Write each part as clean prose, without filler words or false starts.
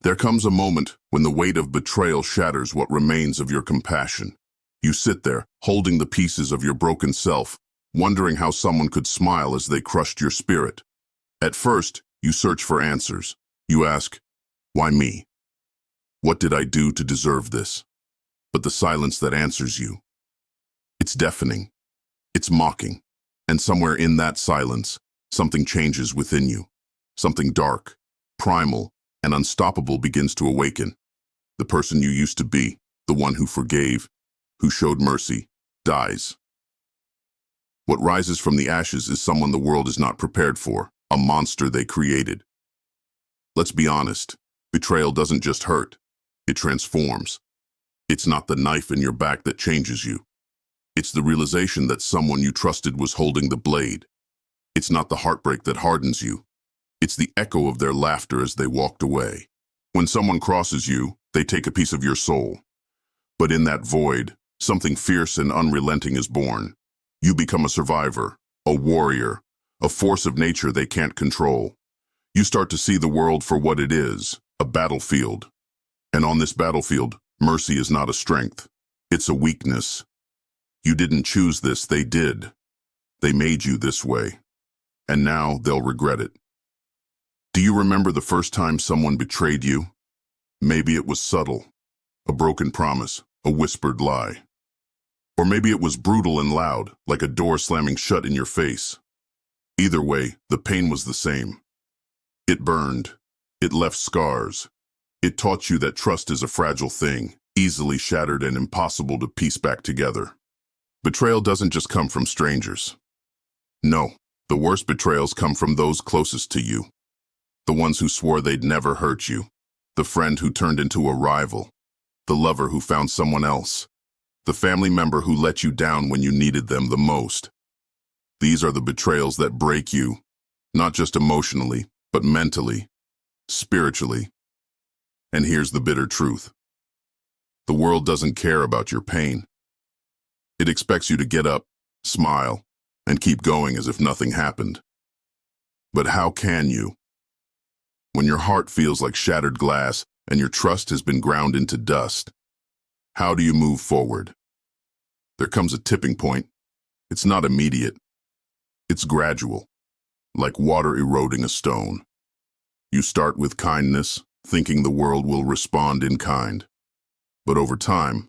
There comes a moment when the weight of betrayal shatters what remains of your compassion. You sit there, holding the pieces of your broken self, wondering how someone could smile as they crushed your spirit. At first, you search for answers. You ask, why me? What did I do to deserve this? But the silence that answers you, it's deafening. It's mocking. And somewhere in that silence, something changes within you. Something dark, primal, and unstoppable begins to awaken. The person you used to be, the one who forgave, who showed mercy, dies. What rises from the ashes is someone the world is not prepared for, a monster they created. Let's be honest, betrayal doesn't just hurt, it transforms. It's not the knife in your back that changes you. It's the realization that someone you trusted was holding the blade. It's not the heartbreak that hardens you. It's the echo of their laughter as they walked away. When someone crosses you, they take a piece of your soul. But in that void, something fierce and unrelenting is born. You become a survivor, a warrior, a force of nature they can't control. You start to see the world for what it is, a battlefield. And on this battlefield, mercy is not a strength. It's a weakness. You didn't choose this, they did. They made you this way. And now they'll regret it. Do you remember the first time someone betrayed you? Maybe it was subtle, a broken promise, a whispered lie. Or maybe it was brutal and loud, like a door slamming shut in your face. Either way, the pain was the same. It burned. It left scars. It taught you that trust is a fragile thing, easily shattered and impossible to piece back together. Betrayal doesn't just come from strangers. No, the worst betrayals come from those closest to you. The ones who swore they'd never hurt you. The friend who turned into a rival. The lover who found someone else. The family member who let you down when you needed them the most. These are the betrayals that break you, not just emotionally, but mentally, spiritually. And here's the bitter truth. The world doesn't care about your pain. It expects you to get up, smile, and keep going as if nothing happened. But how can you? When your heart feels like shattered glass and your trust has been ground into dust, how do you move forward? There comes a tipping point. It's not immediate. It's gradual, like water eroding a stone. You start with kindness, thinking the world will respond in kind. But over time,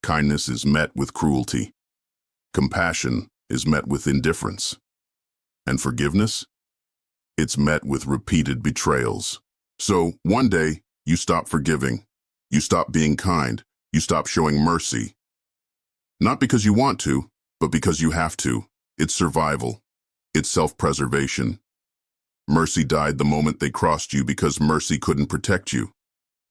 kindness is met with cruelty. Compassion is met with indifference. And forgiveness? It's met with repeated betrayals. So one day, you stop forgiving. You stop being kind. You stop showing mercy. Not because you want to, but because you have to. It's survival. It's self-preservation. Mercy died the moment they crossed you because mercy couldn't protect you.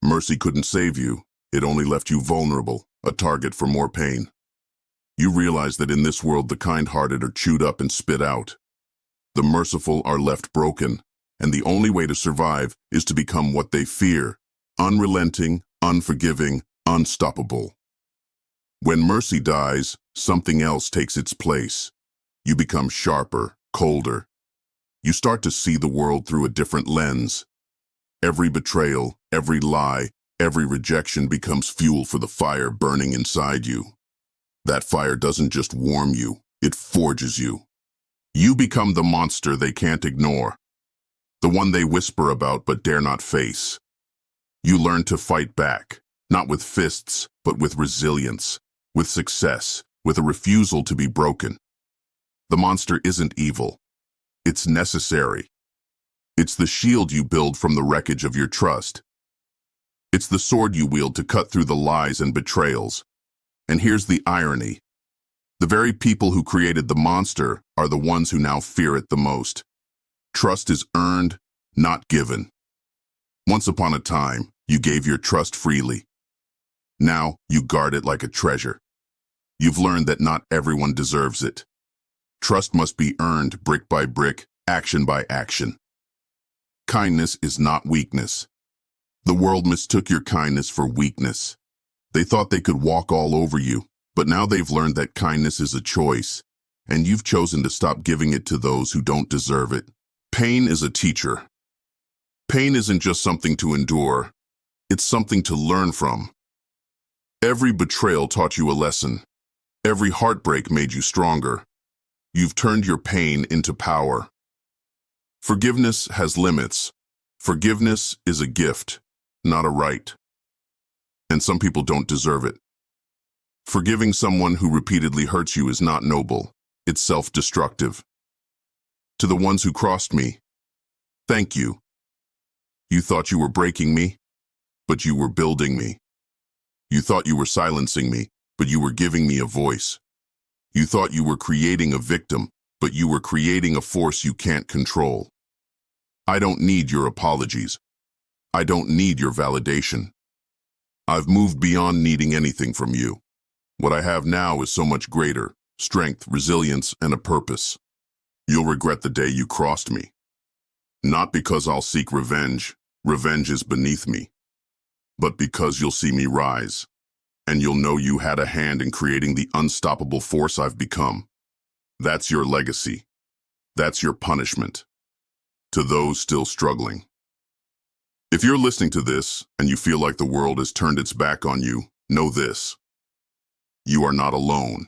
Mercy couldn't save you. It only left you vulnerable, a target for more pain. You realize that in this world the kind-hearted are chewed up and spit out. The merciful are left broken, and the only way to survive is to become what they fear, unrelenting, unforgiving, unstoppable. When mercy dies, something else takes its place. You become sharper, colder. You start to see the world through a different lens. Every betrayal, every lie, every rejection becomes fuel for the fire burning inside you. That fire doesn't just warm you, it forges you. You become the monster they can't ignore, the one they whisper about but dare not face. You learn to fight back, not with fists, but with resilience, with success, with a refusal to be broken. The monster isn't evil. It's necessary. It's the shield you build from the wreckage of your trust. It's the sword you wield to cut through the lies and betrayals. And here's the irony. The very people who created the monster are the ones who now fear it the most. Trust is earned, not given. Once upon a time, you gave your trust freely. Now, you guard it like a treasure. You've learned that not everyone deserves it. Trust must be earned brick by brick, action by action. Kindness is not weakness. The world mistook your kindness for weakness. They thought they could walk all over you, but now they've learned that kindness is a choice, and you've chosen to stop giving it to those who don't deserve it. Pain is a teacher. Pain isn't just something to endure. It's something to learn from. Every betrayal taught you a lesson. Every heartbreak made you stronger. You've turned your pain into power. Forgiveness has limits. Forgiveness is a gift, not a right. And some people don't deserve it. Forgiving someone who repeatedly hurts you is not noble. It's self-destructive. To the ones who crossed me, thank you. You thought you were breaking me, but you were building me. You thought you were silencing me, but you were giving me a voice. You thought you were creating a victim, but you were creating a force you can't control. I don't need your apologies. I don't need your validation. I've moved beyond needing anything from you. What I have now is so much greater: strength, resilience, and a purpose. You'll regret the day you crossed me. Not because I'll seek revenge. Revenge is beneath me. But because you'll see me rise, and you'll know you had a hand in creating the unstoppable force I've become. That's your legacy. That's your punishment. To those still struggling. If you're listening to this and you feel like the world has turned its back on you, know this: you are not alone.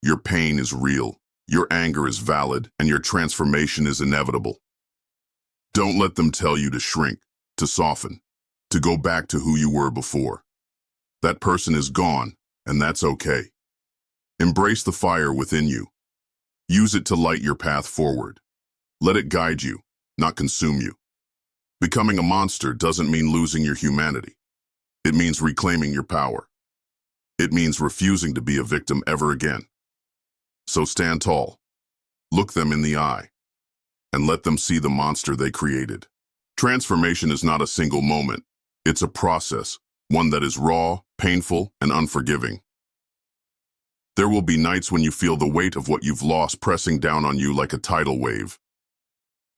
Your pain is real, your anger is valid, and your transformation is inevitable. Don't let them tell you to shrink, to soften, to go back to who you were before. That person is gone, and that's okay. Embrace the fire within you. Use it to light your path forward. Let it guide you, not consume you. Becoming a monster doesn't mean losing your humanity. It means reclaiming your power. It means refusing to be a victim ever again. So stand tall, look them in the eye, and let them see the monster they created. Transformation is not a single moment. It's a process, one that is raw, painful, and unforgiving. There will be nights when you feel the weight of what you've lost pressing down on you like a tidal wave.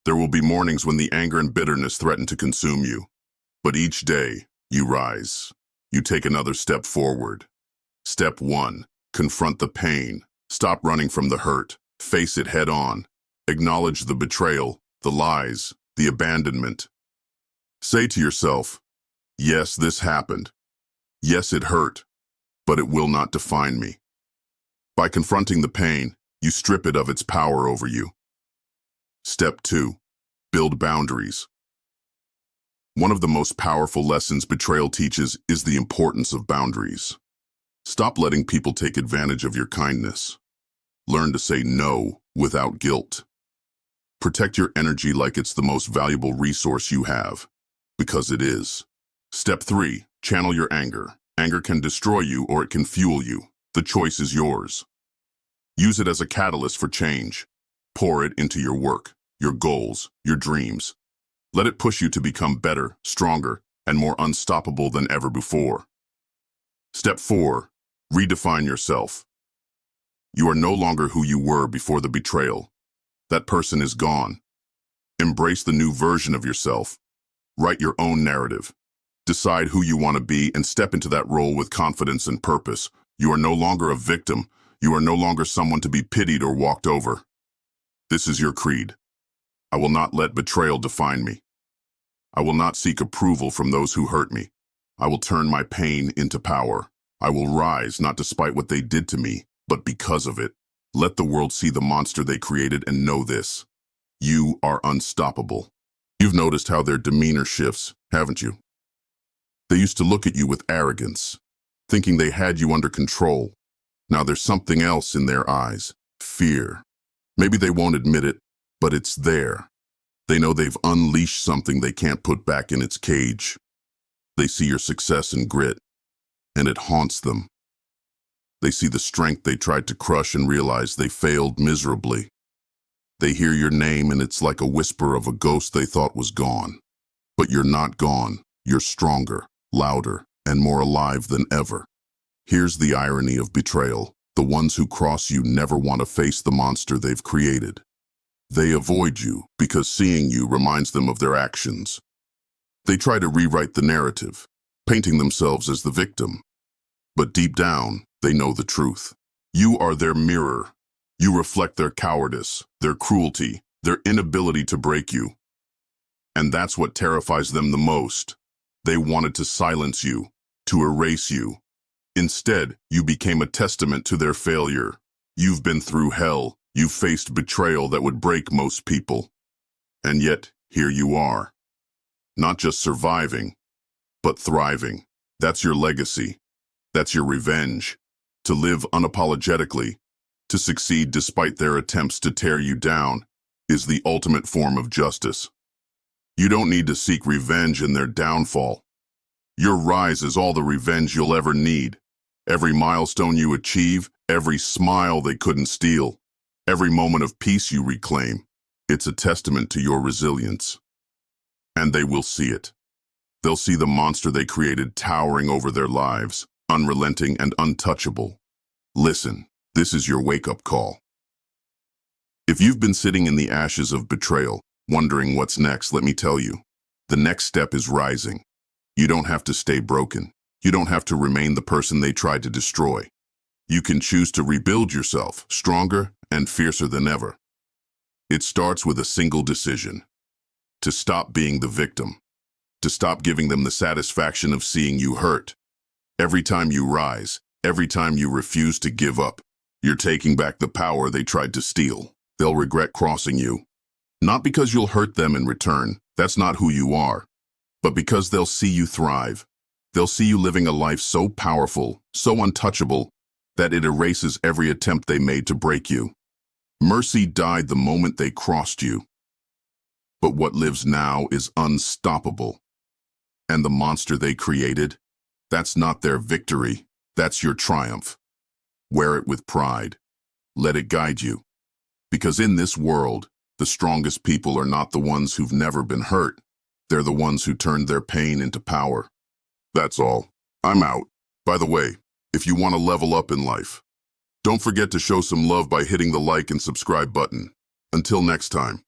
There will be mornings when the anger and bitterness threaten to consume you. But each day, you rise. You take another step forward. Step 1, confront the pain. Stop running from the hurt. Face it head on. Acknowledge the betrayal, the lies, the abandonment. Say to yourself, yes, this happened. Yes, it hurt, but it will not define me. By confronting the pain, you strip it of its power over you. Step 2, build boundaries. One of the most powerful lessons betrayal teaches is the importance of boundaries. Stop letting people take advantage of your kindness. Learn to say no without guilt. Protect your energy like it's the most valuable resource you have, because it is. Step 3, channel your anger. Anger can destroy you or it can fuel you. The choice is yours. Use it as a catalyst for change. Pour it into your work, your goals, your dreams. Let it push you to become better, stronger, and more unstoppable than ever before. Step 4, redefine yourself. You are no longer who you were before the betrayal. That person is gone. Embrace the new version of yourself. Write your own narrative. Decide who you want to be and step into that role with confidence and purpose. You are no longer a victim. You are no longer someone to be pitied or walked over. This is your creed. I will not let betrayal define me. I will not seek approval from those who hurt me. I will turn my pain into power. I will rise not despite what they did to me, but because of it. Let the world see the monster they created and know this: you are unstoppable. You've noticed how their demeanor shifts, haven't you? They used to look at you with arrogance, thinking they had you under control. Now there's something else in their eyes: fear. Maybe they won't admit it, but it's there. They know they've unleashed something they can't put back in its cage. They see your success and grit, and it haunts them. They see the strength they tried to crush and realize they failed miserably. They hear your name and it's like a whisper of a ghost they thought was gone. But you're not gone. You're stronger, louder, and more alive than ever. Here's the irony of betrayal. The ones who cross you never want to face the monster they've created. They avoid you because seeing you reminds them of their actions. They try to rewrite the narrative, painting themselves as the victim. But deep down, they know the truth. You are their mirror. You reflect their cowardice, their cruelty, their inability to break you. And that's what terrifies them the most. They wanted to silence you, to erase you. Instead, you became a testament to their failure. You've been through hell. You've faced betrayal that would break most people. And yet, here you are. Not just surviving, but thriving. That's your legacy. That's your revenge. To live unapologetically, to succeed despite their attempts to tear you down, is the ultimate form of justice. You don't need to seek revenge in their downfall. Your rise is all the revenge you'll ever need. Every milestone you achieve, every smile they couldn't steal, every moment of peace you reclaim, it's a testament to your resilience. And they will see it. They'll see the monster they created towering over their lives, unrelenting and untouchable. Listen, this is your wake-up call. If you've been sitting in the ashes of betrayal, wondering what's next, let me tell you, the next step is rising. You don't have to stay broken. You don't have to remain the person they tried to destroy. You can choose to rebuild yourself, stronger and fiercer than ever. It starts with a single decision: to stop being the victim, to stop giving them the satisfaction of seeing you hurt. Every time you rise, every time you refuse to give up, you're taking back the power they tried to steal. They'll regret crossing you. Not because you'll hurt them in return, that's not who you are, but because they'll see you thrive. They'll see you living a life so powerful, so untouchable, that it erases every attempt they made to break you. Mercy died the moment they crossed you. But what lives now is unstoppable. And the monster they created, that's not their victory, that's your triumph. Wear it with pride. Let it guide you. Because in this world, the strongest people are not the ones who've never been hurt. They're the ones who turned their pain into power. That's all. I'm out. By the way, if you want to level up in life, don't forget to show some love by hitting the like and subscribe button. Until next time.